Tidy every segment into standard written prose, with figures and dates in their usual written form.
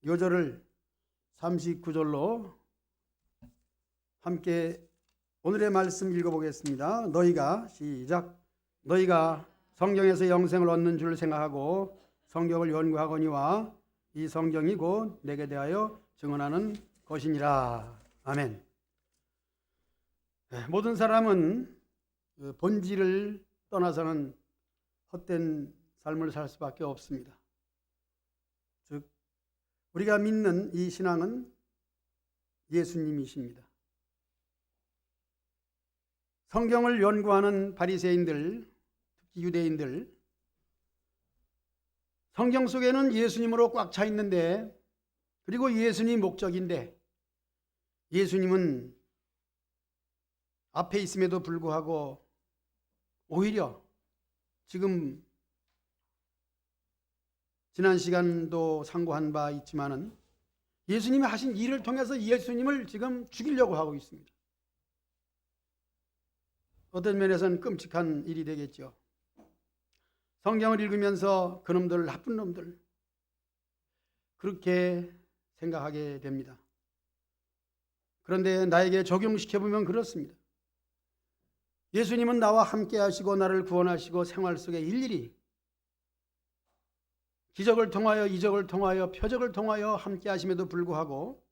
요절을 39절로 함께 오늘의 말씀 읽어보겠습니다. 시작. 너희가 성경에서 영생을 얻는 줄 생각하고 성경을 연구하거니와 이 성경이 곧 내게 대하여 증언하는 것이니라. 아멘. 모든 사람은 본질을 떠나서는 헛된 삶을 살 수밖에 없습니다. 즉 우리가 믿는 이 신앙은 예수님이십니다. 성경을 연구하는 바리새인들, 특히 유대인들, 성경 속에는 예수님으로 꽉 차 있는데, 그리고 예수님 목적인데, 예수님은 앞에 있음에도 불구하고 오히려 지금 지난 시간도 상고한 바 있지만은 예수님이 하신 일을 통해서 예수님을 지금 죽이려고 하고 있습니다. 어떤 면에서는 끔찍한 일이 되겠죠. 성경을 읽으면서 그놈들, 나쁜 놈들, 그렇게 생각하게 됩니다. 그런데 나에게 적용시켜보면 그렇습니다. 예수님은 나와 함께 하시고 나를 구원하시고 생활 속에 일일이 기적을 통하여, 이적을 통하여, 표적을 통하여 함께 하심에도 불구하고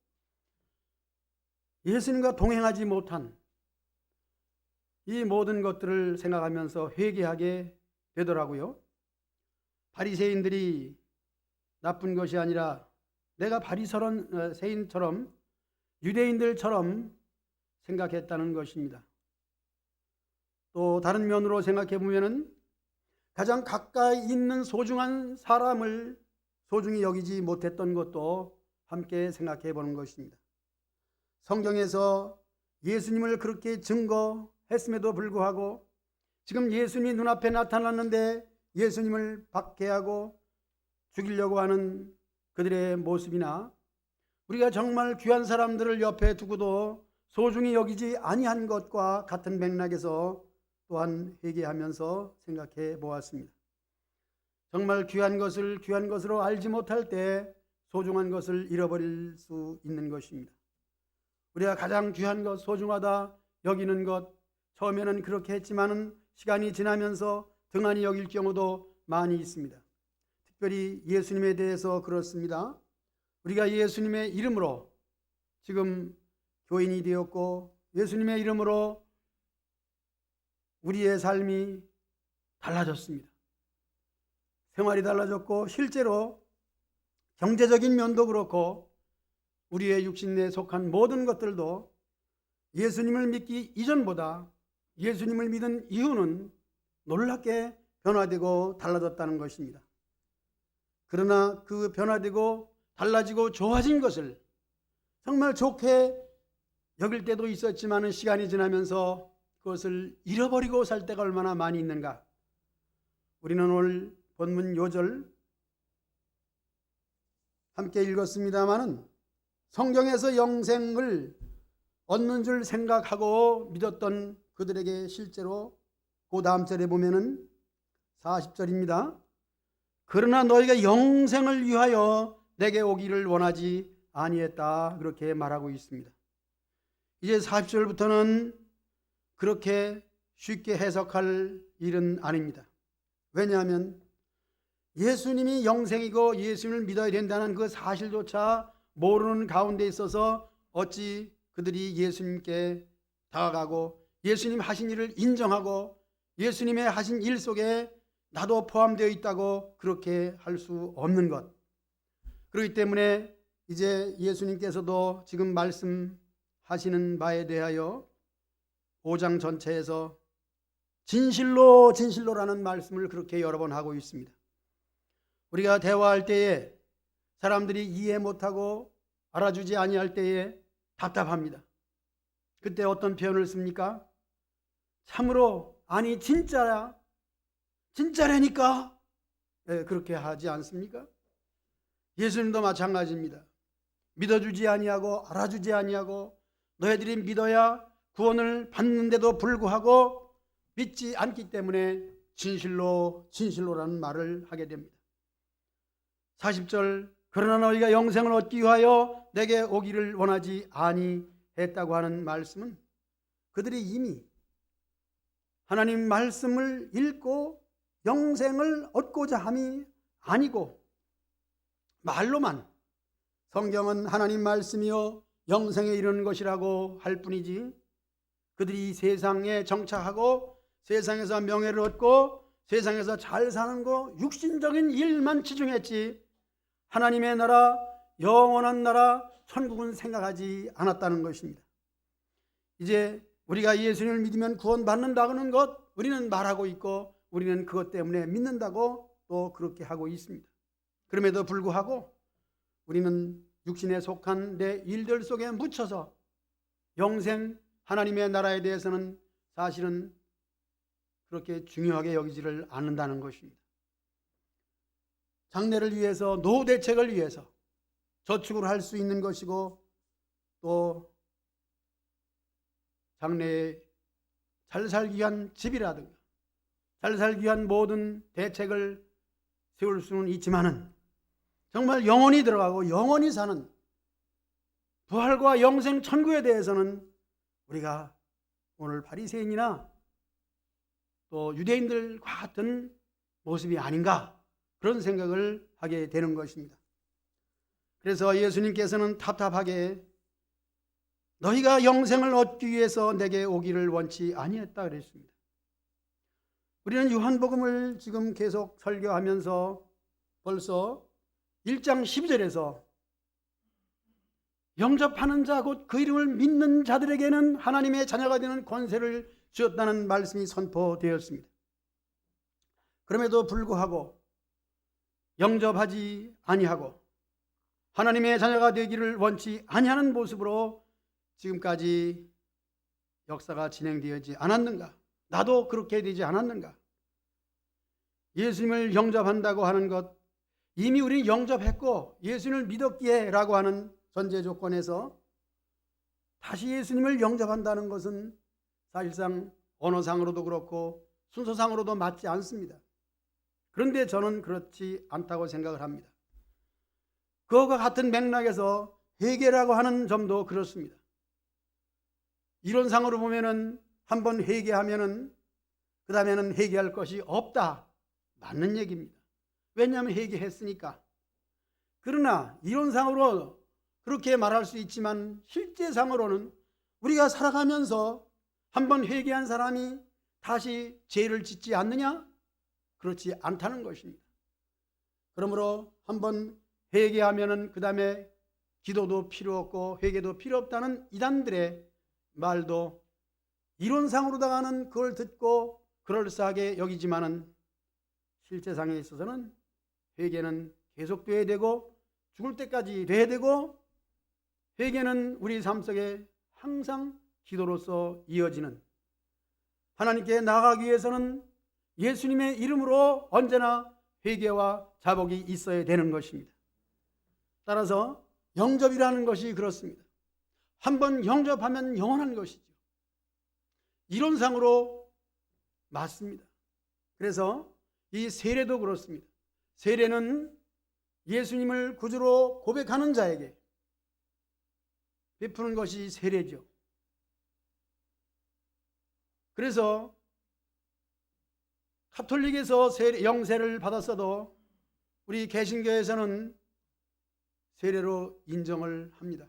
예수님과 동행하지 못한 이 모든 것들을 생각하면서 회개하게 되더라고요. 바리새인들이 나쁜 것이 아니라 내가 바리새인처럼 유대인들처럼 생각했다는 것입니다. 또 다른 면으로 생각해 보면은 가장 가까이 있는 소중한 사람을 소중히 여기지 못했던 것도 함께 생각해 보는 것입니다. 성경에서 예수님을 그렇게 증거했음에도 불구하고 지금 예수님이 눈앞에 나타났는데 예수님을 박해하고 죽이려고 하는 그들의 모습이나 우리가 정말 귀한 사람들을 옆에 두고도 소중히 여기지 아니한 것과 같은 맥락에서 또한 회개하면서 생각해 보았습니다. 정말 귀한 것을 귀한 것으로 알지 못할 때 소중한 것을 잃어버릴 수 있는 것입니다. 우리가 가장 귀한 것, 소중하다 여기는 것, 처음에는 그렇게 했지만은 시간이 지나면서 등한히 여길 경우도 많이 있습니다. 특별히 예수님에 대해서 그렇습니다. 우리가 예수님의 이름으로 지금 교인이 되었고 예수님의 이름으로 우리의 삶이 달라졌습니다. 생활이 달라졌고 실제로 경제적인 면도 그렇고 우리의 육신에 속한 모든 것들도 예수님을 믿기 이전보다 예수님을 믿은 이후는 놀랍게 변화되고 달라졌다는 것입니다. 그러나 그 변화되고 달라지고 좋아진 것을 정말 좋게 여길 때도 있었지만 시간이 지나면서 그것을 잃어버리고 살 때가 얼마나 많이 있는가. 우리는 오늘 본문 요절 함께 읽었습니다마는 성경에서 영생을 얻는 줄 생각하고 믿었던 그들에게 실제로 그 다음 절에 보면은 40절입니다. 그러나 너희가 영생을 위하여 내게 오기를 원하지 아니했다. 그렇게 말하고 있습니다. 이제 40절부터는 그렇게 쉽게 해석할 일은 아닙니다. 왜냐하면 예수님이 영생이고 예수님을 믿어야 된다는 그 사실조차 모르는 가운데 있어서 어찌 그들이 예수님께 다가가고 예수님 하신 일을 인정하고 예수님의 하신 일 속에 나도 포함되어 있다고 그렇게 할 수 없는 것. 그렇기 때문에 이제 예수님께서도 지금 말씀하시는 바에 대하여 5장 전체에서 진실로 진실로라는 말씀을 그렇게 여러 번 하고 있습니다. 우리가 대화할 때에 사람들이 이해 못하고 알아주지 아니할 때에 답답합니다. 그때 어떤 표현을 씁니까? 참으로 아니 진짜야? 진짜라니까? 네, 그렇게 하지 않습니까? 예수님도 마찬가지입니다. 믿어주지 아니하고 알아주지 아니하고 너희들이 믿어야 구원을 받는데도 불구하고 믿지 않기 때문에 진실로 진실로라는 말을 하게 됩니다. 40절 그러나 너희가 영생을 얻기 위하여 내게 오기를 원하지 아니했다고 하는 말씀은 그들이 이미 하나님 말씀을 읽고 영생을 얻고자 함이 아니고 말로만 성경은 하나님 말씀이요 영생에 이르는 것이라고 할 뿐이지, 그들이 세상에 정착하고 세상에서 명예를 얻고 세상에서 잘 사는 거 육신적인 일만 치중했지 하나님의 나라, 영원한 나라, 천국은 생각하지 않았다는 것입니다. 이제 우리가 예수님을 믿으면 구원받는다는 것 우리는 말하고 있고 우리는 그것 때문에 믿는다고 또 그렇게 하고 있습니다. 그럼에도 불구하고 우리는 육신에 속한 내 일들 속에 묻혀서 영생 하나님의 나라에 대해서는 사실은 그렇게 중요하게 여기지를 않는다는 것입니다. 장래를 위해서, 노후 대책을 위해서 저축을 할 수 있는 것이고 또 장래에 잘 살기 위한 집이라든가 잘 살기 위한 모든 대책을 세울 수는 있지만은 정말 영원히 들어가고 영원히 사는 부활과 영생 천국에 대해서는 우리가 오늘 바리새인이나 또 유대인들과 같은 모습이 아닌가 그런 생각을 하게 되는 것입니다. 그래서 예수님께서는 답답하게 너희가 영생을 얻기 위해서 내게 오기를 원치 아니했다 그랬습니다. 우리는 요한복음을 지금 계속 설교하면서 벌써 1장 12절에서 영접하는 자 곧 그 이름을 믿는 자들에게는 하나님의 자녀가 되는 권세를 주었다는 말씀이 선포되었습니다. 그럼에도 불구하고 영접하지 아니하고 하나님의 자녀가 되기를 원치 아니하는 모습으로 지금까지 역사가 진행되지 않았는가? 나도 그렇게 되지 않았는가? 예수님을 영접한다고 하는 것 이미 우리는 영접했고 예수님을 믿었기에 라고 하는 전제 조건에서 다시 예수님을 영접한다는 것은 사실상 언어상으로도 그렇고 순서상으로도 맞지 않습니다. 그런데 저는 그렇지 않다고 생각을 합니다. 그와 같은 맥락에서 회개라고 하는 점도 그렇습니다. 이론상으로 보면은 한번 회개하면은 그 다음에는 회개할 것이 없다. 맞는 얘기입니다. 왜냐하면 회개했으니까. 그러나 이론상으로 그렇게 말할 수 있지만 실제상으로는 우리가 살아가면서 한번 회개한 사람이 다시 죄를 짓지 않느냐? 그렇지 않다는 것입니다. 그러므로 한번 회개하면은 그 다음에 기도도 필요 없고 회개도 필요 없다는 이단들의 말도 이론상으로다가는 그걸 듣고 그럴싸하게 여기지만은 실제상에 있어서는 회개는 계속돼야 되고 죽을 때까지 돼야 되고 회개는 우리 삶 속에 항상 기도로서 이어지는, 하나님께 나아가기 위해서는 예수님의 이름으로 언제나 회개와 자복이 있어야 되는 것입니다. 따라서 영접이라는 것이 그렇습니다. 한번 영접하면 영원한 것이죠. 이론상으로 맞습니다. 그래서 이 세례도 그렇습니다. 세례는 예수님을 구주로 고백하는 자에게 베푸는 것이 세례죠. 그래서 가톨릭에서 영세를 받았어도 우리 개신교에서는 세례로 인정을 합니다.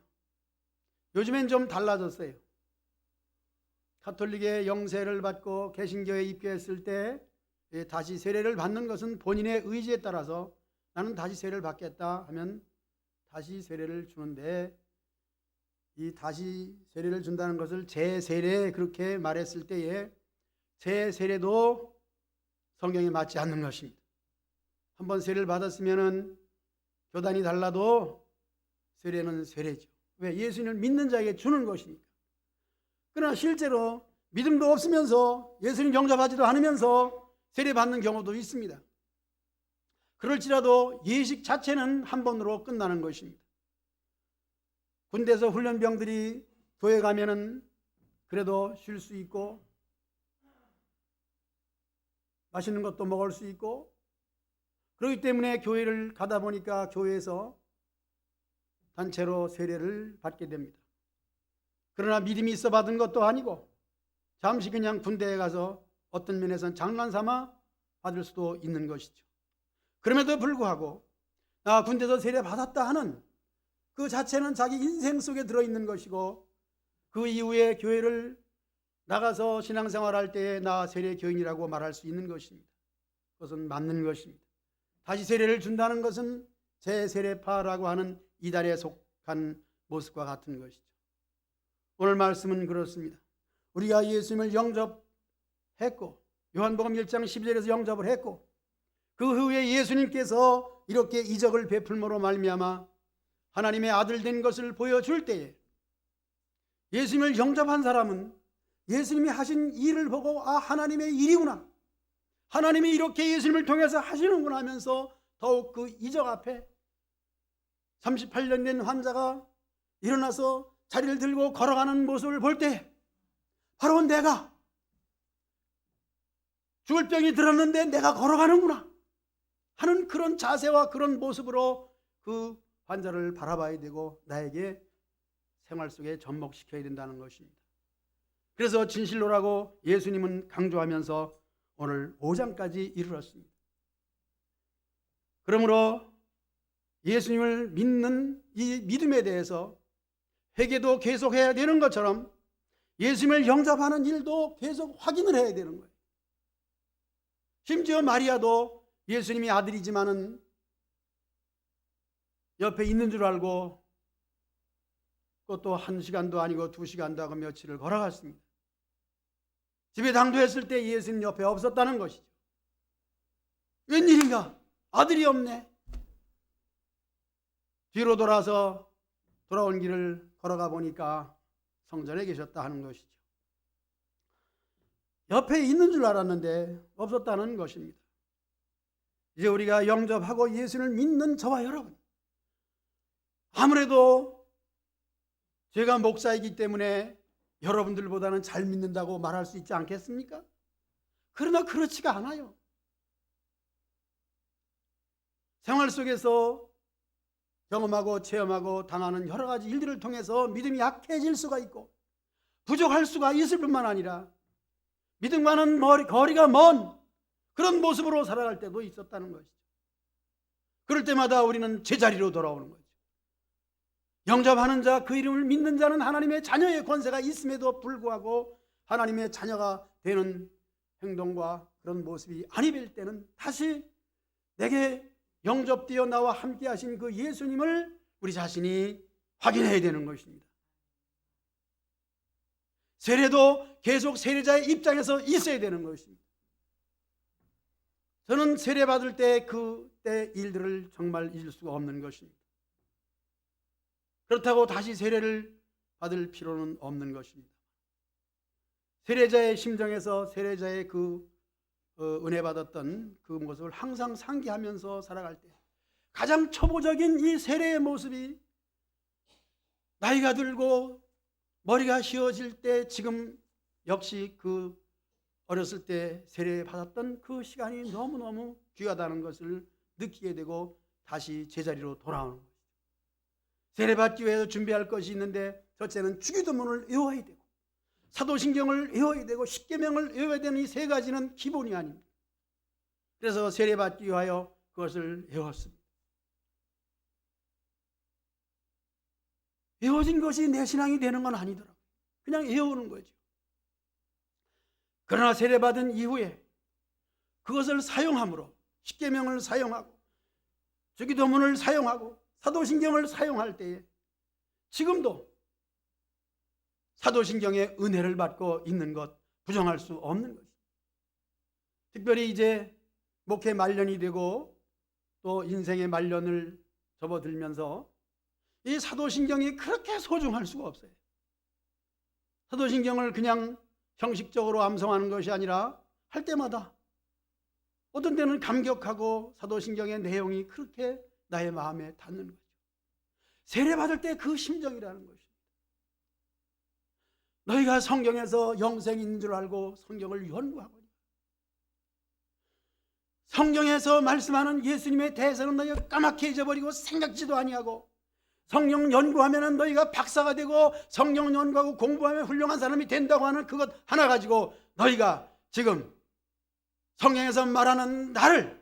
요즘엔 좀 달라졌어요. 가톨릭의 영세를 받고 개신교에 입교했을 때 다시 세례를 받는 것은 본인의 의지에 따라서 나는 다시 세례를 받겠다 하면 다시 세례를 주는데, 이 다시 세례를 준다는 것을 재세례 그렇게 말했을 때에 재세례도 성경에 맞지 않는 것입니다. 한번 세례를 받았으면은 교단이 달라도 세례는 세례죠. 왜? 예수님을 믿는 자에게 주는 것이니까. 그러나 실제로 믿음도 없으면서 예수님 영접하지도 않으면서 세례 받는 경우도 있습니다. 그럴지라도 예식 자체는 한 번으로 끝나는 것입니다. 군대에서 훈련병들이 교회 가면은 그래도 쉴 수 있고 맛있는 것도 먹을 수 있고, 그렇기 때문에 교회를 가다 보니까 교회에서 단체로 세례를 받게 됩니다. 그러나 믿음이 있어 받은 것도 아니고 잠시 그냥 군대에 가서 어떤 면에서는 장난삼아 받을 수도 있는 것이죠. 그럼에도 불구하고 나 군대에서 세례 받았다 하는 그 자체는 자기 인생 속에 들어있는 것이고, 그 이후에 교회를 나가서 신앙생활할 때에 나 세례 교인이라고 말할 수 있는 것입니다. 그것은 맞는 것입니다. 다시 세례를 준다는 것은 재세례파라고 하는 이단에 속한 모습과 같은 것이죠. 오늘 말씀은 그렇습니다. 우리가 예수님을 영접했고 요한복음 1장 12절에서 영접을 했고, 그 후에 예수님께서 이렇게 이적을 베풀므로 말미암아 하나님의 아들 된 것을 보여줄 때에 예수님을 영접한 사람은 예수님이 하신 일을 보고 아, 하나님의 일이구나, 하나님이 이렇게 예수님을 통해서 하시는구나 하면서 더욱 그 이적 앞에 38년 된 환자가 일어나서 자리를 들고 걸어가는 모습을 볼 때 바로 내가 죽을 병이 들었는데 내가 걸어가는구나 하는 그런 자세와 그런 모습으로 그 환자를 바라봐야 되고 나에게 생활 속에 접목시켜야 된다는 것입니다. 그래서 진실로라고 예수님은 강조하면서 오늘 5장까지 이르렀습니다. 그러므로 예수님을 믿는 이 믿음에 대해서 회개도 계속해야 되는 것처럼 예수님을 영접하는 일도 계속 확인을 해야 되는 거예요. 심지어 마리아도 예수님이 아들이지만은 옆에 있는 줄 알고 그것도 1시간도 아니고 2시간도 하고 며칠을 걸어갔습니다. 집에 당도했을 때 예수님 옆에 없었다는 것이죠. 웬일인가? 아들이 없네. 뒤로 돌아서 돌아온 길을 걸어가 보니까 성전에 계셨다 하는 것이죠. 옆에 있는 줄 알았는데 없었다는 것입니다. 이제 우리가 영접하고 예수를 믿는 저와 여러분, 아무래도 제가 목사이기 때문에 여러분들보다는 잘 믿는다고 말할 수 있지 않겠습니까? 그러나 그렇지가 않아요. 생활 속에서 경험하고 체험하고 당하는 여러 가지 일들을 통해서 믿음이 약해질 수가 있고 부족할 수가 있을 뿐만 아니라 믿음과는 거리가 먼 그런 모습으로 살아갈 때도 있었다는 것이죠. 그럴 때마다 우리는 제자리로 돌아오는 거죠. 영접하는 자, 그 이름을 믿는 자는 하나님의 자녀의 권세가 있음에도 불구하고 하나님의 자녀가 되는 행동과 그런 모습이 아니 될 때는 다시 내게 영접되어 나와 함께 하신 그 예수님을 우리 자신이 확인해야 되는 것입니다. 세례도 계속 세례자의 입장에서 있어야 되는 것입니다. 저는 세례 받을 때 그때 일들을 정말 잊을 수가 없는 것입니다. 그렇다고 다시 세례를 받을 필요는 없는 것입니다. 세례자의 심정에서 세례자의 그 은혜 받았던 그 모습을 항상 상기하면서 살아갈 때 가장 초보적인 이 세례의 모습이 나이가 들고 머리가 휘어질 때 지금 역시 그 어렸을 때 세례 받았던 그 시간이 너무너무 귀하다는 것을 느끼게 되고 다시 제자리로 돌아오는 거죠. 세례 받기 위해서 준비할 것이 있는데 첫째는 주기도문을 외워야 되고 사도신경을 외워야 되고 십계명을 외워야 되는 이 세 가지는 기본이 아닙니다. 그래서 세례 받기 위하여 그것을 외웠습니다. 외워진 것이 내 신앙이 되는 건 아니더라고요. 그냥 외우는 거죠. 그러나 세례받은 이후에 그것을 사용함으로 십계명을 사용하고 주기도문을 사용하고 사도신경을 사용할 때에 지금도 사도신경의 은혜를 받고 있는 것 부정할 수 없는 것입니다. 특별히 이제 목회 말년이 되고 또 인생의 말년을 접어들면서 이 사도신경이 그렇게 소중할 수가 없어요. 사도신경을 그냥 형식적으로 암송하는 것이 아니라 할 때마다 어떤 때는 감격하고 사도신경의 내용이 그렇게 나의 마음에 닿는 거죠. 세례받을 때 그 심정이라는 것입니다. 너희가 성경에서 영생이 있는 줄 알고 성경을 연구하거니 성경에서 말씀하는 예수님의 대해서는 너희가 까맣게 잊어버리고 생각지도 아니하고 성경 연구하면 너희가 박사가 되고 성경 연구하고 공부하면 훌륭한 사람이 된다고 하는 그것 하나 가지고 너희가 지금 성경에서 말하는 나를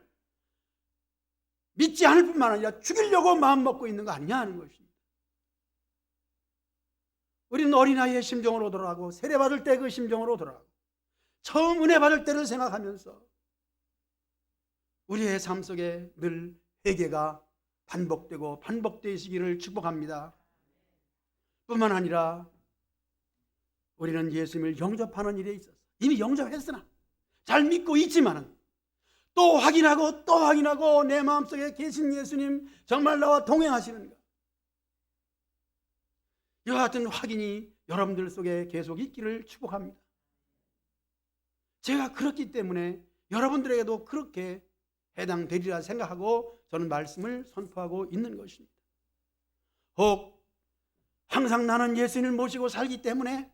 믿지 않을 뿐만 아니라 죽이려고 마음먹고 있는 거 아니냐 하는 것입니다. 우리는 어린아이의 심정으로 돌아가고 세례받을 때 그 심정으로 돌아가고 처음 은혜 받을 때를 생각하면서 우리의 삶 속에 늘 회개가 반복되고 반복되시기를 축복합니다. 뿐만 아니라 우리는 예수님을 영접하는 일에 있어서 이미 영접했으나 잘 믿고 있지만은 또 확인하고 내 마음속에 계신 예수님 정말 나와 동행하시는가, 이와 같은 확인이 여러분들 속에 계속 있기를 축복합니다. 제가 그렇기 때문에 여러분들에게도 그렇게 해당되리라 생각하고 저는 말씀을 선포하고 있는 것입니다. 혹 항상 나는 예수님을 모시고 살기 때문에,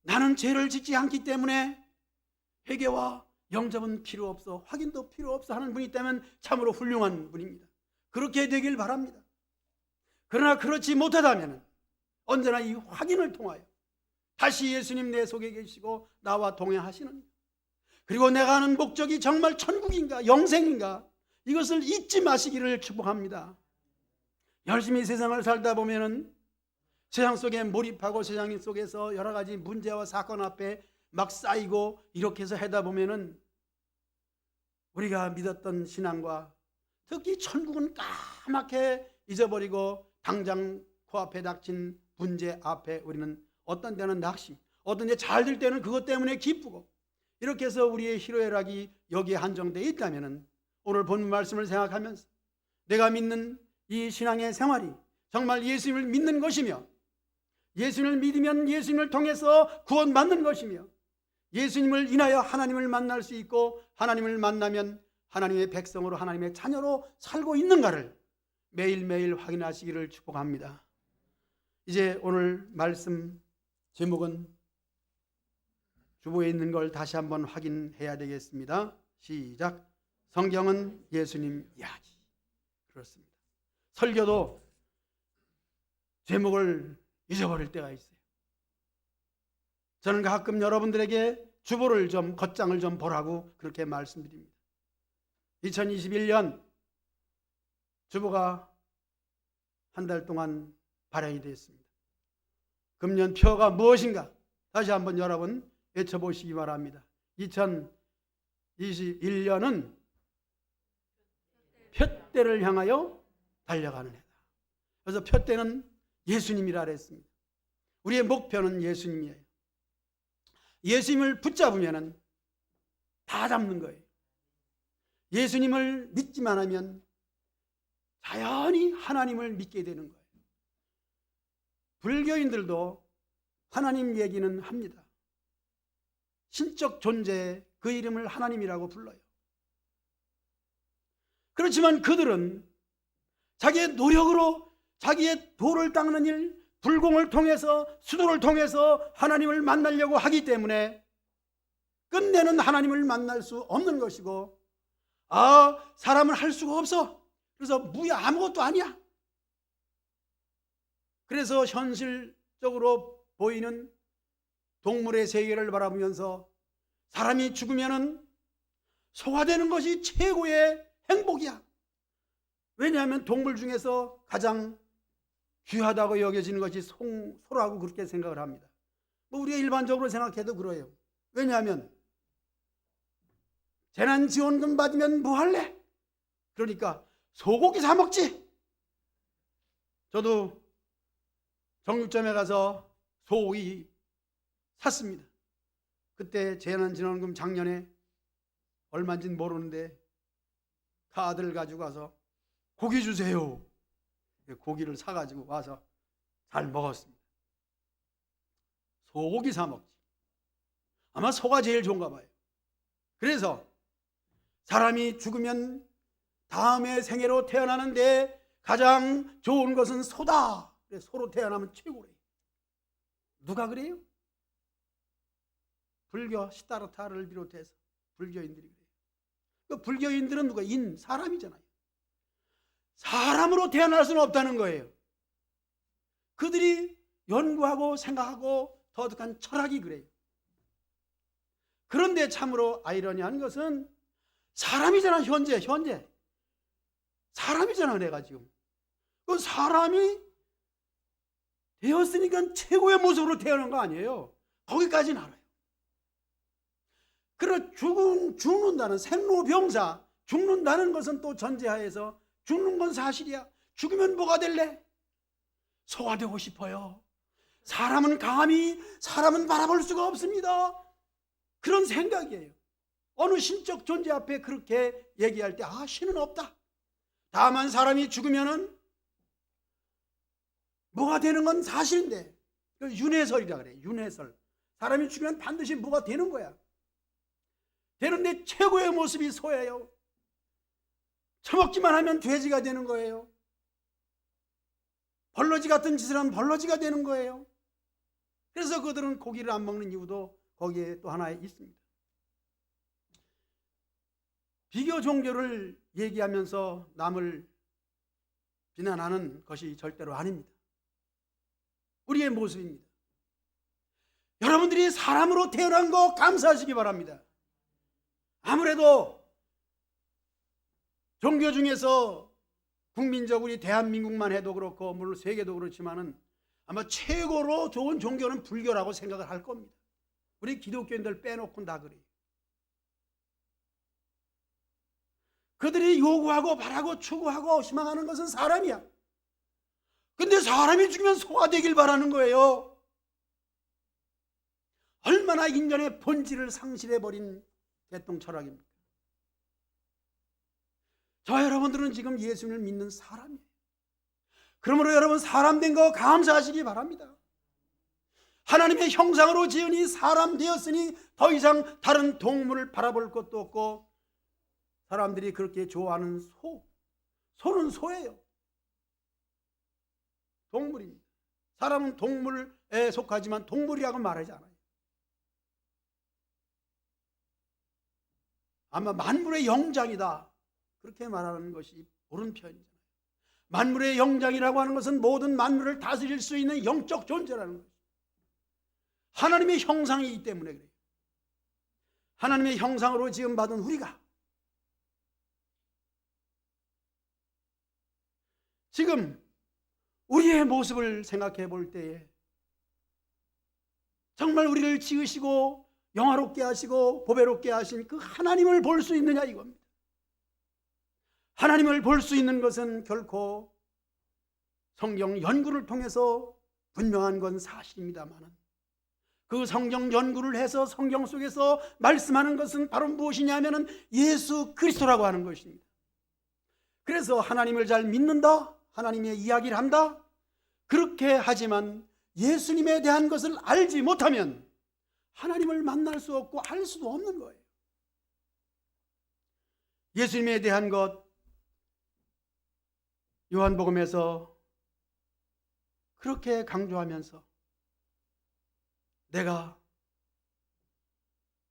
나는 죄를 짓지 않기 때문에 회개와 영접은 필요 없어, 확인도 필요 없어 하는 분이 있다면 참으로 훌륭한 분입니다. 그렇게 되길 바랍니다. 그러나 그렇지 못하다면 언제나 이 확인을 통하여 다시 예수님 내 속에 계시고 나와 동행하시는, 그리고 내가 하는 목적이 정말 천국인가 영생인가, 이것을 잊지 마시기를 축복합니다. 열심히 세상을 살다 보면은 세상 속에 몰입하고 세상 속에서 여러 가지 문제와 사건 앞에 막 쌓이고 이렇게 해서 하다 보면은 우리가 믿었던 신앙과 특히 천국은 까맣게 잊어버리고 당장 코앞에 닥친 문제 앞에 우리는 어떤 때는 낙심, 어떤 때 잘 될 때는 그것 때문에 기쁘고, 이렇게 해서 우리의 희로애락이 여기에 한정되어 있다면 오늘 본 말씀을 생각하면서 내가 믿는 이 신앙의 생활이 정말 예수님을 믿는 것이며, 예수님을 믿으면 예수님을 통해서 구원받는 것이며, 예수님을 인하여 하나님을 만날 수 있고 하나님을 만나면 하나님의 백성으로 하나님의 자녀로 살고 있는가를 매일매일 확인하시기를 축복합니다. 이제 오늘 말씀 제목은 주보에 있는 걸 다시 한번 확인해야 되겠습니다. 시작. 성경은 예수님 이야기. 그렇습니다. 설교도 제목을 잊어버릴 때가 있어요. 저는 가끔 여러분들에게 주보를 좀, 겉장을 좀 보라고 그렇게 말씀드립니다. 2021년 주보가 한 달 동안 발행이 되었습니다. 금년 표가 무엇인가 다시 한번 여러분 외쳐보시기 바랍니다. 2021년은 푯대를 향하여 달려가는 해다. 그래서 푯대는 예수님이라 그랬습니다. 우리의 목표는 예수님이에요. 예수님을 붙잡으면 다 잡는 거예요. 예수님을 믿기만 하면 자연히 하나님을 믿게 되는 거예요. 불교인들도 하나님 얘기는 합니다. 신적 존재, 그 이름을 하나님이라고 불러요. 그렇지만 그들은 자기의 노력으로 자기의 도를 닦는 일, 불공을 통해서, 수도를 통해서 하나님을 만나려고 하기 때문에 끝내는 하나님을 만날 수 없는 것이고, 사람은 할 수가 없어, 그래서 무야, 아무것도 아니야. 그래서 현실적으로 보이는 동물의 세계를 바라보면서 사람이 죽으면 소화되는 것이 최고의 행복이야. 왜냐하면 동물 중에서 가장 귀하다고 여겨지는 것이 소라고 그렇게 생각을 합니다. 우리가 일반적으로 생각해도 그래요. 왜냐하면 재난지원금 받으면 뭐 할래? 그러니까 소고기 사 먹지. 저도 정육점에 가서 소고기 샀습니다. 그때 재난지원금 작년에 얼마인지는 모르는데 카드를 가지고 가서 고기 주세요. 고기를 사가지고 와서 잘 먹었습니다. 소고기 사 먹지. 아마 소가 제일 좋은가 봐요. 그래서 사람이 죽으면 다음에 생애로 태어나는데 가장 좋은 것은 소다. 소로 태어나면 최고래요. 누가 그래요? 불교 시다르타를 비롯해서 불교인들이 그래요. 그 불교인들은 누가? 사람이잖아요. 사람으로 태어날 수는 없다는 거예요. 그들이 연구하고 생각하고 터득한 철학이 그래요. 그런데 참으로 아이러니한 것은 사람이잖아. 현재 사람이잖아. 내가 지금 그 사람이 되었으니까 최고의 모습으로 태어난 거 아니에요. 거기까지는 알아요. 그러나 죽는다는 생로병사, 죽는다는 것은 또 전제하에서 죽는 건 사실이야. 죽으면 뭐가 될래? 소가 되고 싶어요. 사람은 바라볼 수가 없습니다. 그런 생각이에요. 어느 신적 존재 앞에 그렇게 얘기할 때 신은 없다. 다만 사람이 죽으면은 뭐가 되는 건 사실인데, 윤회설이라 그래. 윤회설. 사람이 죽으면 반드시 뭐가 되는 거야. 되는데 최고의 모습이 소예요. 처먹기만 하면 돼지가 되는 거예요. 벌러지 같은 짓을 하면 벌러지가 되는 거예요. 그래서 그들은 고기를 안 먹는 이유도 거기에 또 하나 있습니다. 비교 종교를 얘기하면서 남을 비난하는 것이 절대로 아닙니다. 우리의 모습입니다. 여러분들이 사람으로 태어난 거 감사하시기 바랍니다. 아무래도 종교 중에서 국민적 우리 대한민국만 해도 그렇고 물론 세계도 그렇지만은 아마 최고로 좋은 종교는 불교라고 생각을 할 겁니다. 우리 기독교인들 빼놓고는 다 그래요. 그들이 요구하고 바라고 추구하고 희망하는 것은 사람이야. 근데 사람이 죽으면 소가 되길 바라는 거예요. 얼마나 인간의 본질을 상실해버린 대통 철학입니까? 저와 여러분들은 지금 예수님을 믿는 사람이에요. 그러므로 여러분 사람 된 거 감사하시기 바랍니다. 하나님의 형상으로 지으니 사람 되었으니 더 이상 다른 동물을 바라볼 것도 없고, 사람들이 그렇게 좋아하는 소는 소예요. 동물입니다. 사람은 동물에 속하지만 동물이라고 말하지 않아요. 아마 만물의 영장이다 그렇게 말하는 것이 옳은 표현이잖아요. 만물의 영장이라고 하는 것은 모든 만물을 다스릴 수 있는 영적 존재라는 것이죠. 하나님의 형상이기 때문에 그래요. 하나님의 형상으로 지음받은 우리가 지금 우리의 모습을 생각해 볼 때에 정말 우리를 지으시고 영화롭게 하시고 보배롭게 하신 그 하나님을 볼 수 있느냐 이겁니다. 하나님을 볼 수 있는 것은 결코 성경 연구를 통해서 분명한 건 사실입니다만, 그 성경 연구를 해서 성경 속에서 말씀하는 것은 바로 무엇이냐면 예수 그리스도라고 하는 것입니다. 그래서 하나님을 잘 믿는다, 하나님의 이야기를 한다, 그렇게 하지만 예수님에 대한 것을 알지 못하면 하나님을 만날 수 없고 알 수도 없는 거예요. 예수님에 대한 것 요한복음에서 그렇게 강조하면서 내가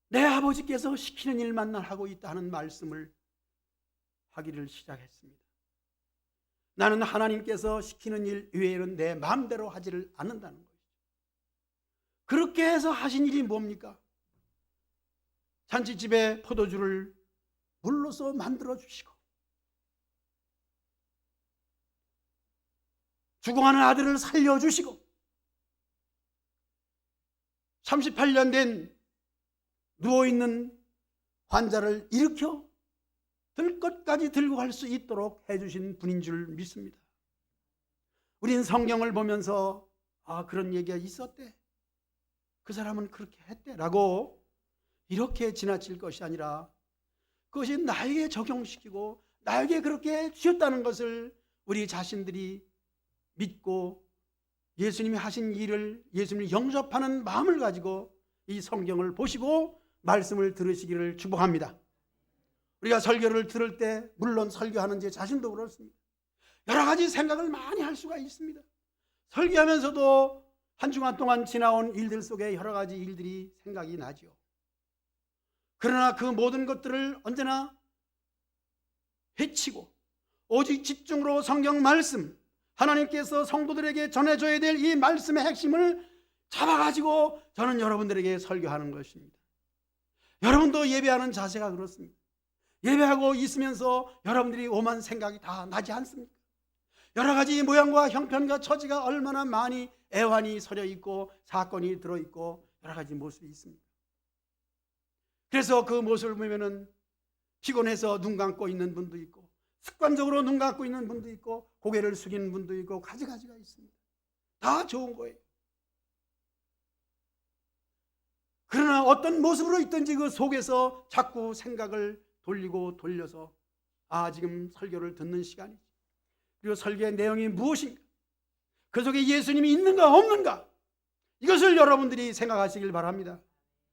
내 아버지께서 시키는 일만 날 하고 있다는 말씀을 하기를 시작했습니다. 나는 하나님께서 시키는 일 외에는 내 마음대로 하지를 않는다는 것이죠. 그렇게 해서 하신 일이 뭡니까? 잔치집에 포도주를 물로서 만들어 주시고 죽어가는 아들을 살려주시고 38년 된 누워있는 환자를 일으켜 들 것까지 들고 갈 수 있도록 해주신 분인 줄 믿습니다. 우린 성경을 보면서 그런 얘기가 있었대, 그 사람은 그렇게 했대 라고 이렇게 지나칠 것이 아니라 그것이 나에게 적용시키고 나에게 그렇게 주셨다는 것을 우리 자신들이 믿고 예수님이 하신 일을, 예수님을 영접하는 마음을 가지고 이 성경을 보시고 말씀을 들으시기를 축복합니다. 우리가 설교를 들을 때 물론 설교하는 제 자신도 그렇습니다. 여러 가지 생각을 많이 할 수가 있습니다. 설교하면서도 한 주간 동안 지나온 일들 속에 여러 가지 일들이 생각이 나죠. 그러나 그 모든 것들을 언제나 해치고 오직 집중으로 성경 말씀, 하나님께서 성도들에게 전해줘야 될 이 말씀의 핵심을 잡아가지고 저는 여러분들에게 설교하는 것입니다. 여러분도 예배하는 자세가 그렇습니다. 예배하고 있으면서 여러분들이 오만 생각이 다 나지 않습니까? 여러 가지 모양과 형편과 처지가 얼마나 많이 애환이 서려 있고 사건이 들어있고 여러 가지 모습이 있습니다. 그래서 그 모습을 보면은 피곤해서 눈 감고 있는 분도 있고, 습관적으로 눈 감고 있는 분도 있고, 고개를 숙이는 분도 있고, 가지가지가 있습니다. 다 좋은 거예요. 그러나 어떤 모습으로 있든지 그 속에서 자꾸 생각을 돌리고 돌려서 지금 설교를 듣는 시간이지, 그리고 설교의 내용이 무엇인가, 그 속에 예수님이 있는가 없는가, 이것을 여러분들이 생각하시길 바랍니다.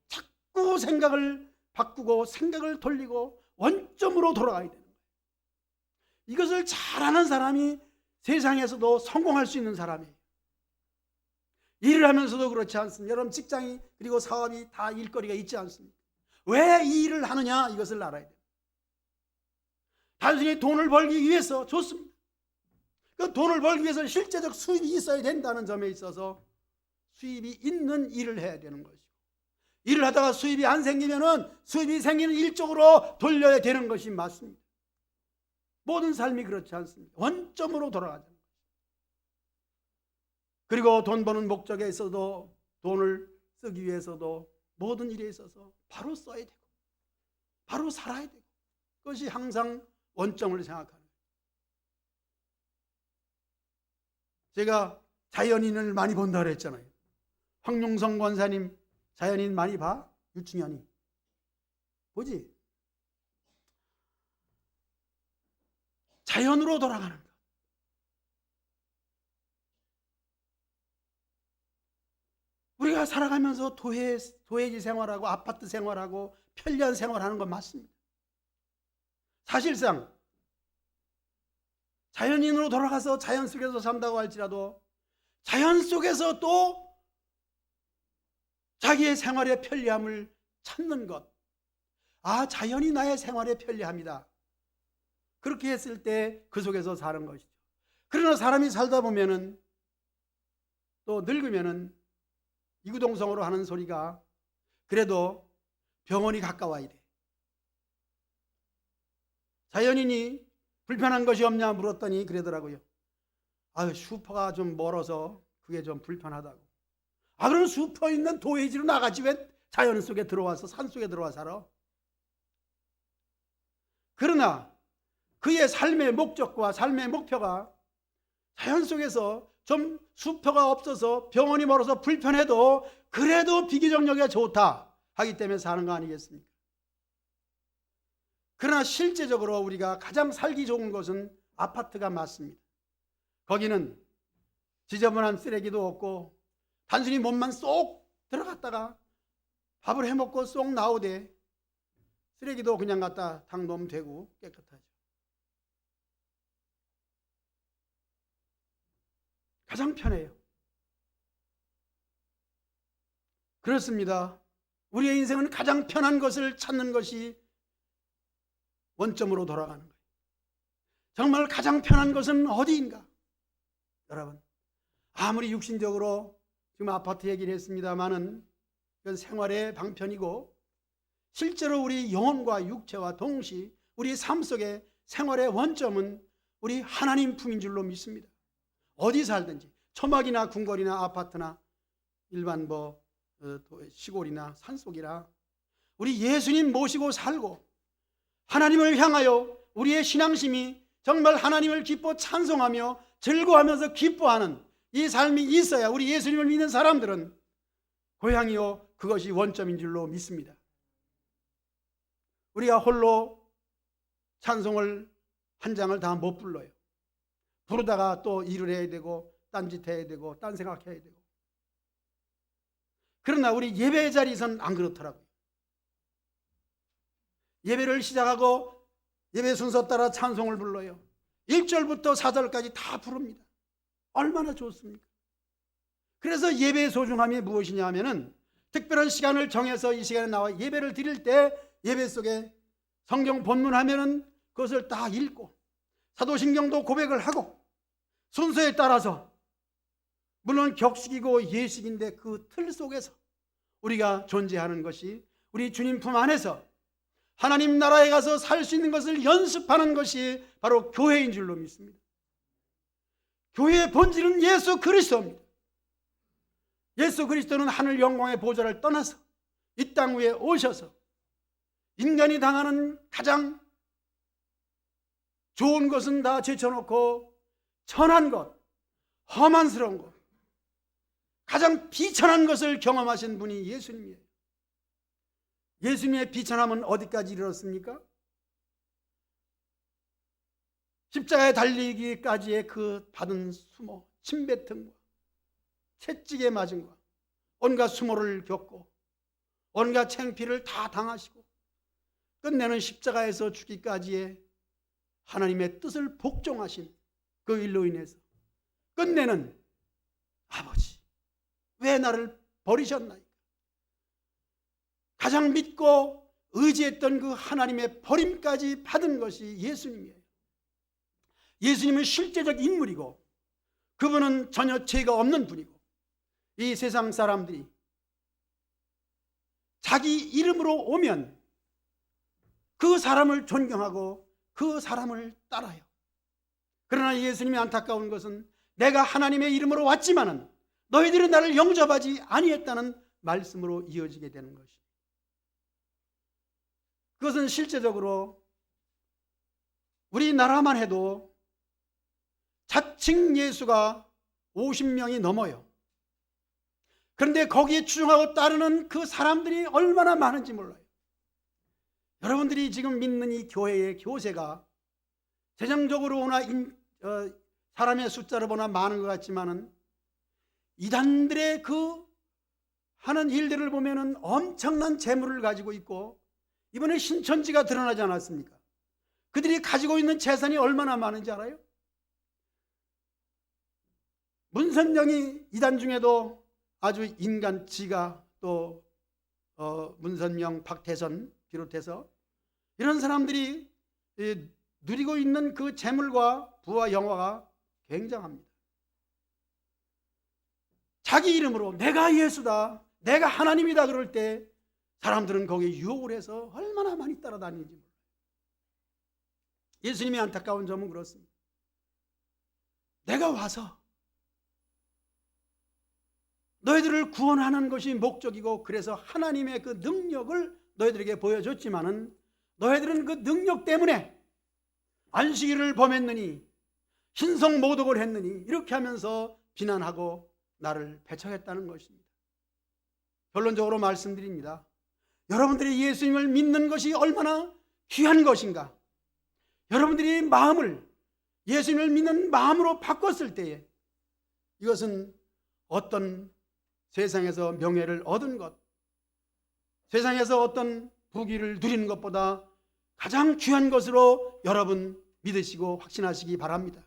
자꾸 생각을 바꾸고 생각을 돌리고 원점으로 돌아가야 되는 거예요. 이것을 잘하는 사람이 세상에서도 성공할 수 있는 사람이에요. 일을 하면서도 그렇지 않습니까? 여러분 직장이 그리고 사업이 다 일거리가 있지 않습니까? 왜 이 일을 하느냐, 이것을 알아야 돼요. 단순히 돈을 벌기 위해서 좋습니다. 그 돈을 벌기 위해서 실제적 수입이 있어야 된다는 점에 있어서 수입이 있는 일을 해야 되는 것이고, 일을 하다가 수입이 안 생기면은 수입이 생기는 일 쪽으로 돌려야 되는 것이 맞습니다. 모든 삶이 그렇지 않습니다. 원점으로 돌아가자. 그리고 돈 버는 목적에 있어도, 돈을 쓰기 위해서도 모든 일에 있어서 바로 써야 되고 바로 살아야 되고, 그것이 항상 원점을 생각하는 거예요. 제가 자연인을 많이 본다 그랬잖아요. 황룡성 권사님 자연인 많이 봐? 유충현이 보지? 자연으로 돌아가는 것. 우리가 살아가면서 도회지 생활하고 아파트 생활하고 편리한 생활하는 건 맞습니다. 사실상 자연인으로 돌아가서 자연 속에서 산다고 할지라도 자연 속에서 또 자기의 생활의 편리함을 찾는 것, 자연이 나의 생활의 편리함이다, 그렇게 했을 때 그 속에서 사는 것이죠. 그러나 사람이 살다 보면은 또 늙으면은 이구동성으로 하는 소리가, 그래도 병원이 가까워야 돼. 자연인이 불편한 것이 없냐 물었더니 그러더라고요. 슈퍼가 좀 멀어서 그게 좀 불편하다고. 그럼 슈퍼 있는 도회지로 나가지 왜 자연 속에 들어와서 산 속에 들어와 살아? 그러나 그의 삶의 목적과 삶의 목표가 자연 속에서 좀 슈퍼가 없어서 병원이 멀어서 불편해도 그래도 비교정력이 좋다 하기 때문에 사는 거 아니겠습니까? 그러나 실제적으로 우리가 가장 살기 좋은 곳은 아파트가 맞습니다. 거기는 지저분한 쓰레기도 없고 단순히 몸만 쏙 들어갔다가 밥을 해먹고 쏙 나오되 쓰레기도 그냥 갖다 당 놓으면 되고 깨끗하죠. 가장 편해요. 그렇습니다. 우리의 인생은 가장 편한 것을 찾는 것이 원점으로 돌아가는 거예요. 정말 가장 편한 것은 어디인가? 여러분, 아무리 육신적으로 지금 아파트 얘기를 했습니다마는 이건 생활의 방편이고, 실제로 우리 영혼과 육체와 동시 우리 삶 속의 생활의 원점은 우리 하나님 품인 줄로 믿습니다. 어디 살든지, 초막이나 궁궐이나 아파트나 일반 시골이나 산속이나 우리 예수님 모시고 살고 하나님을 향하여 우리의 신앙심이 정말 하나님을 기뻐 찬송하며 즐거워하면서 기뻐하는 이 삶이 있어야 우리 예수님을 믿는 사람들은 고향이요, 그것이 원점인 줄로 믿습니다. 우리가 홀로 찬송을 한 장을 다 못 불러요. 부르다가 또 일을 해야 되고 딴짓 해야 되고 딴 생각해야 되고. 그러나 우리 예배 자리에서는 안 그렇더라고요. 예배를 시작하고 예배 순서 따라 찬송을 불러요. 1절부터 4절까지 다 부릅니다. 얼마나 좋습니까? 그래서 예배의 소중함이 무엇이냐 하면은 특별한 시간을 정해서 이 시간에 나와 예배를 드릴 때 예배 속에 성경 본문 하면은 그것을 다 읽고 사도신경도 고백을 하고 순서에 따라서, 물론 격식이고 예식인데 그 틀 속에서 우리가 존재하는 것이, 우리 주님 품 안에서 하나님 나라에 가서 살 수 있는 것을 연습하는 것이 바로 교회인 줄로 믿습니다. 교회의 본질은 예수 그리스도입니다. 예수 그리스도는 하늘 영광의 보좌를 떠나서 이 땅 위에 오셔서 인간이 당하는 가장 좋은 것은 다 제쳐놓고 천한 것, 험한스러운 것, 가장 비천한 것을 경험하신 분이 예수님이에요. 예수님의 비천함은 어디까지 이르렀습니까? 십자가에 달리기까지의 그 받은 수모, 침뱉음과 채찍에 맞음과 온갖 수모를 겪고 온갖 창피를 다 당하시고 끝내는 십자가에서 죽기까지의 하나님의 뜻을 복종하신 그 일로 인해서 끝내는 아버지, 왜 나를 버리셨나이까? 가장 믿고 의지했던 그 하나님의 버림까지 받은 것이 예수님이에요. 예수님은 실제적 인물이고 그분은 전혀 죄가 없는 분이고, 이 세상 사람들이 자기 이름으로 오면 그 사람을 존경하고 그 사람을 따라요. 그러나 예수님이 안타까운 것은 내가 하나님의 이름으로 왔지만은 너희들은 나를 영접하지 아니했다는 말씀으로 이어지게 되는 것입니다. 그것은 실제적으로 우리나라만 해도 자칭 예수가 50명이 넘어요. 그런데 거기에 추종하고 따르는 그 사람들이 얼마나 많은지 몰라요. 여러분들이 지금 믿는 이 교회의 교세가 재정적으로 보나 사람의 숫자로 보나 많은 것 같지만은 이단들의 그 하는 일들을 보면은 엄청난 재물을 가지고 있고, 이번에 신천지가 드러나지 않았습니까? 그들이 가지고 있는 재산이 얼마나 많은지 알아요? 문선명이 이단 중에도 아주 인간지가, 또 문선명, 박태선 비롯해서 이런 사람들이 누리고 있는 그 재물과 부와 영화가 굉장합니다. 자기 이름으로 내가 예수다, 내가 하나님이다 그럴 때 사람들은 거기에 유혹을 해서 얼마나 많이 따라다니는지 몰라요. 예수님이 안타까운 점은 그렇습니다. 내가 와서 너희들을 구원하는 것이 목적이고, 그래서 하나님의 그 능력을 너희들에게 보여줬지만은 너희들은 그 능력 때문에 안식일을 범했느니, 신성모독을 했느니, 이렇게 하면서 비난하고 나를 배척했다는 것입니다. 결론적으로 말씀드립니다. 여러분들이 예수님을 믿는 것이 얼마나 귀한 것인가, 여러분들이 마음을 예수님을 믿는 마음으로 바꿨을 때에 이것은 어떤 세상에서 명예를 얻은 것, 세상에서 어떤 부귀를 누리는 것보다 가장 귀한 것으로 여러분 믿으시고 확신하시기 바랍니다.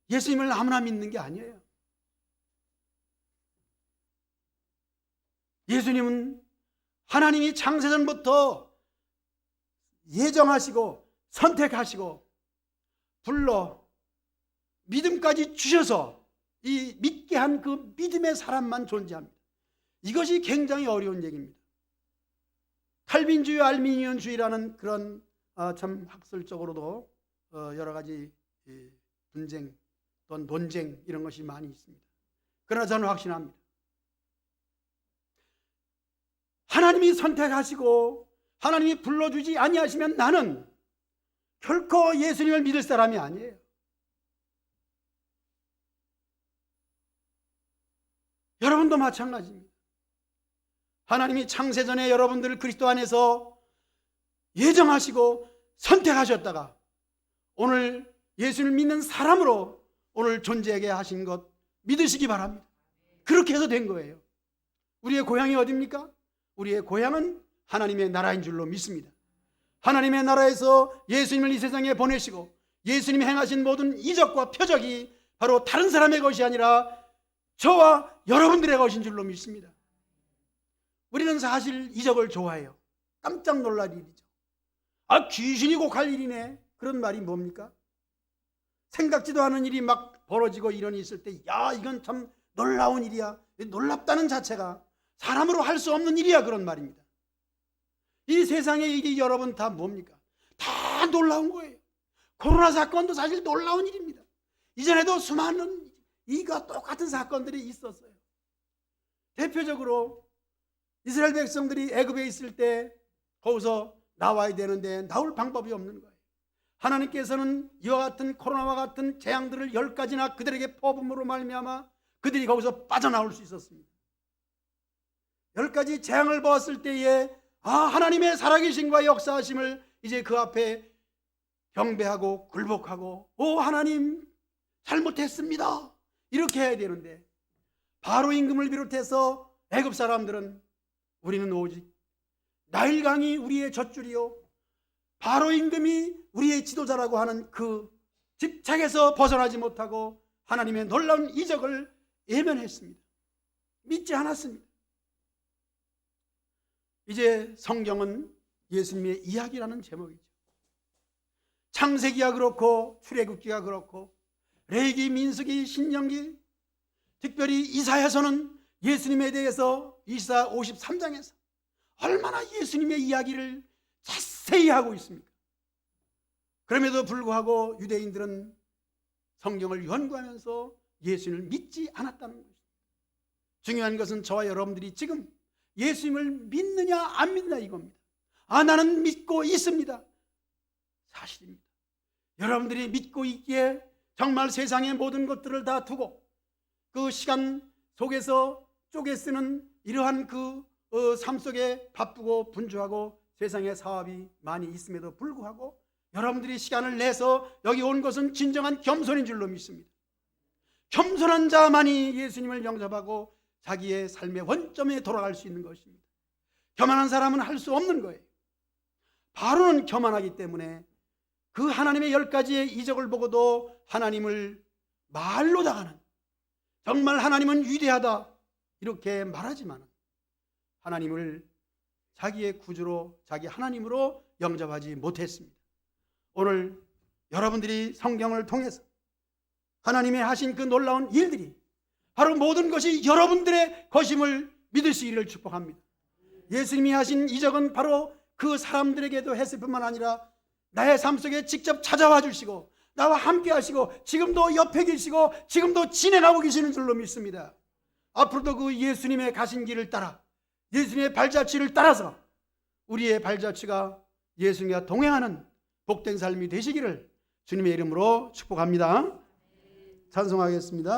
예수님을 아무나 믿는 게 아니에요. 예수님은 하나님이 창세전부터 예정하시고 선택하시고 불러 믿음까지 주셔서 이 믿게 한 그 믿음의 사람만 존재합니다. 이것이 굉장히 어려운 얘기입니다. 칼빈주의, 알미니언주의라는 그런 참 학설적으로도 여러 가지 분쟁 또는 논쟁 이런 것이 많이 있습니다. 그러나 저는 확신합니다. 하나님이 선택하시고 하나님이 불러주지 아니하시면 나는 결코 예수님을 믿을 사람이 아니에요. 여러분도 마찬가지입니다. 하나님이 창세전에 여러분들을 그리스도 안에서 예정하시고 선택하셨다가 오늘 예수를 믿는 사람으로 오늘 존재하게 하신 것 믿으시기 바랍니다. 그렇게 해서 된 거예요. 우리의 고향이 어디입니까? 우리의 고향은 하나님의 나라인 줄로 믿습니다. 하나님의 나라에서 예수님을 이 세상에 보내시고 예수님이 행하신 모든 이적과 표적이 바로 다른 사람의 것이 아니라 저와 여러분들의 것인 줄로 믿습니다. 우리는 사실 이적을 좋아해요. 깜짝 놀랄 일이죠. 귀신이 꼭 할 일이네, 그런 말이 뭡니까? 생각지도 않은 일이 막 벌어지고 이론이 있을 때, 야, 이건 참 놀라운 일이야. 놀랍다는 자체가 사람으로 할 수 없는 일이야, 그런 말입니다. 이 세상에 이게 여러분 다 뭡니까? 다 놀라운 거예요. 코로나 사건도 사실 놀라운 일입니다. 이전에도 수많은 이가 똑같은 사건들이 있었어요. 대표적으로 이스라엘 백성들이 애굽에 있을 때 거기서 나와야 되는데 나올 방법이 없는 거예요. 하나님께서는 이와 같은 코로나와 같은 재앙들을 10가지나 그들에게 퍼부음으로 말미암아 그들이 거기서 빠져나올 수 있었습니다. 10가지 재앙을 보았을 때에 하나님의 살아계심과 역사하심을 이제 그 앞에 경배하고 굴복하고, 오 하나님 잘못했습니다, 이렇게 해야 되는데, 바로 임금을 비롯해서 애굽 사람들은 우리는 오직 나일강이 우리의 젖줄이요 바로 임금이 우리의 지도자라고 하는 그 집착에서 벗어나지 못하고 하나님의 놀라운 이적을 외면했습니다. 믿지 않았습니다. 이제 성경은 예수님의 이야기라는 제목이죠. 창세기가 그렇고 출애굽기가 그렇고 레위기, 민수기, 신명기, 특별히 이사야서는 예수님에 대해서 이사 53장에서 얼마나 예수님의 이야기를 자세히 하고 있습니까? 그럼에도 불구하고 유대인들은 성경을 연구하면서 예수님을 믿지 않았다는 것입니다. 중요한 것은 저와 여러분들이 지금 예수님을 믿느냐 안 믿느냐 이겁니다. 나는 믿고 있습니다. 사실입니다. 여러분들이 믿고 있기에 정말 세상의 모든 것들을 다 두고 그 시간 속에서 쪼개 쓰는 이러한 그 삶 속에 바쁘고 분주하고 세상의 사업이 많이 있음에도 불구하고 여러분들이 시간을 내서 여기 온 것은 진정한 겸손인 줄로 믿습니다. 겸손한 자만이 예수님을 영접하고 자기의 삶의 원점에 돌아갈 수 있는 것입니다. 교만한 사람은 할 수 없는 거예요. 바로는 교만하기 때문에 그 하나님의 10가지의 이적을 보고도 하나님을 말로 다가는, 정말 하나님은 위대하다 이렇게 말하지만 하나님을 자기의 구주로, 자기 하나님으로 영접하지 못했습니다. 오늘 여러분들이 성경을 통해서 하나님이 하신 그 놀라운 일들이 바로 모든 것이 여러분들의 것임을 믿을 수 있기를 축복합니다. 예수님이 하신 이적은 바로 그 사람들에게도 했을 뿐만 아니라 나의 삶 속에 직접 찾아와 주시고 나와 함께 하시고 지금도 옆에 계시고 지금도 진행하고 계시는 줄로 믿습니다. 앞으로도 그 예수님의 가신 길을 따라 예수님의 발자취를 따라서 우리의 발자취가 예수님과 동행하는 복된 삶이 되시기를 주님의 이름으로 축복합니다. 찬송하겠습니다.